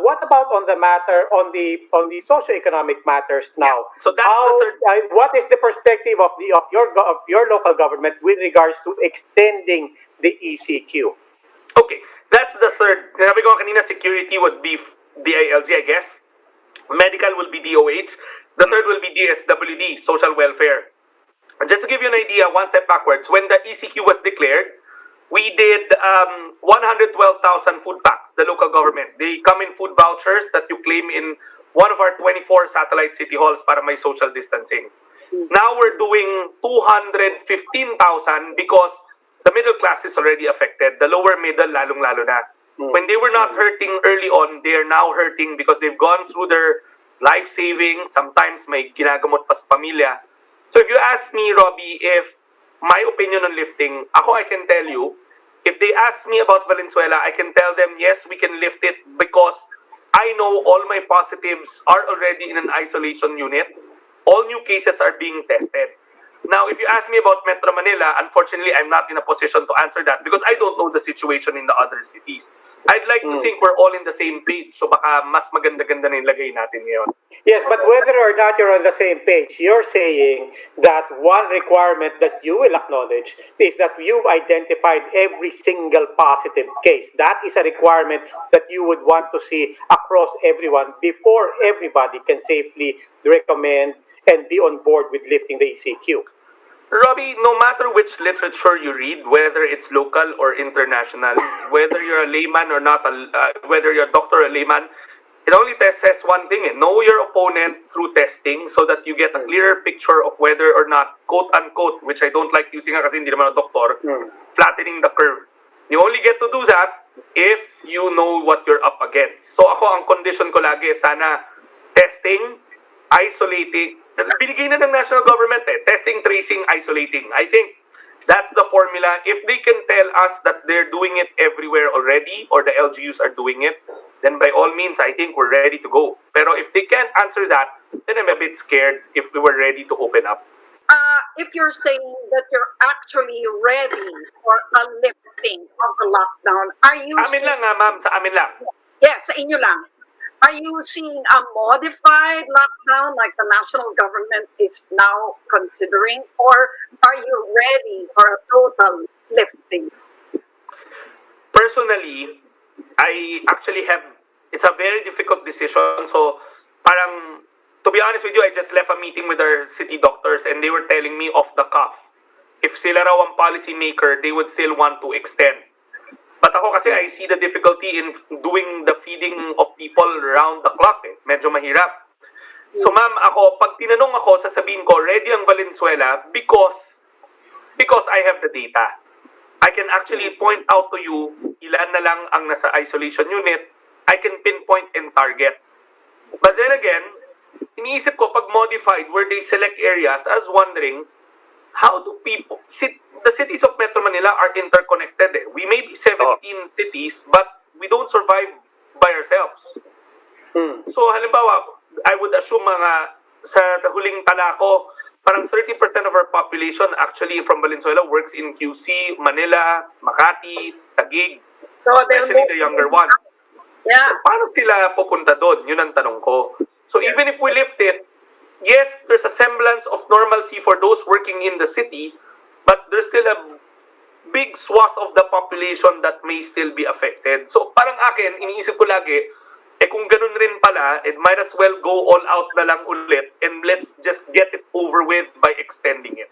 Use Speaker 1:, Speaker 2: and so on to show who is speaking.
Speaker 1: What about on the matter on the socioeconomic matters now?
Speaker 2: So that's the third.
Speaker 1: What is the perspective of your local government with regards to extending the ECQ?
Speaker 2: Okay, that's the third. Sabi ko kanina, security would be DILG, I guess. Medical will be DOH. The third will be DSWD, social welfare. Just to give you an idea, one step backwards, when the ECQ was declared, we did 112,000 food packs, the local government. They come in food vouchers that you claim in one of our 24 satellite city halls para may social distancing. Now we're doing 215,000 because the middle class is already affected. The lower middle, lalong-lalo na. When they were not hurting early on, they are now hurting because they've gone through their life savings. Sometimes may ginagamot pa sa pamilya. So if you ask me, Robbie, if my opinion on lifting, I can tell you, if they ask me about Valenzuela, I can tell them, yes, we can lift it because I know all my positives are already in an isolation unit. All new cases are being tested. Now, if you ask me about Metro Manila, unfortunately, I'm not in a position to answer that because I don't know the situation in the other cities. I'd like to think we're all in the same page. So baka mas maganda-ganda na yung lagay natin ngayon.
Speaker 1: Yes, but whether or not you're on the same page, you're saying that one requirement that you will acknowledge is that you've identified every single positive case. That is a requirement that you would want to see across everyone before everybody can safely recommend and be on board with lifting the ECQ.
Speaker 2: Robbie, no matter which literature you read, whether it's local or international, whether you're a layman or not, whether you're a doctor or a layman, it only says one thing, know your opponent through testing so that you get a clearer picture of whether or not, quote-unquote, which I don't like using kasi hindi naman a doctor, flattening the curve. You only get to do that if you know what you're up against. So ako, ang condition ko lagi, sana testing, isolating, binigay na ng national government testing, tracing, isolating. I think that's the formula. If they can tell us that they're doing it everywhere already or the LGUs are doing it, then by all means, I think we're ready to go. Pero if they can't answer that, then I'm a bit scared if we were ready to open up.
Speaker 3: If you're saying that you're actually ready for a lifting of the lockdown, are you...
Speaker 2: Amin lang ma'am, sa amin lang.
Speaker 3: Yes, sa inyo lang. Are you seeing a modified lockdown like the national government is now considering, or are you ready for a total lifting?
Speaker 2: Personally, I actually have, it's a very difficult decision. So, parang, to be honest with you, I just left a meeting with our city doctors and they were telling me off the cuff, if sila raw ang policy maker, they would still want to extend. But ako kasi I see the difficulty in doing the feeding of people around the clock. Medyo mahirap. So ma'am, ako, pag tinanong ako, sasabihin ko, ready ang Valenzuela because I have the data. I can actually point out to you ilan na lang ang nasa isolation unit. I can pinpoint and target. But then again, iniisip ko, pag modified, where they select areas, I was wondering, how do people... The cities of Metro Manila are interconnected. We may be 17 cities, but we don't survive by ourselves. So, halimbawa, I would assume sa huling tala ko, parang 30% of our population actually from Valenzuela works in QC, Manila, Makati, Taguig,
Speaker 3: So
Speaker 2: especially the younger ones.
Speaker 3: Yeah.
Speaker 2: So, paano sila pupunta doon? Yun ang tanong ko. So, even if we lift it, yes, there's a semblance of normalcy for those working in the city, but there's still a big swath of the population that may still be affected. So parang akin, iniisip ko lagi, kung ganun rin pala, it might as well go all out na lang ulit and let's just get it over with by extending it.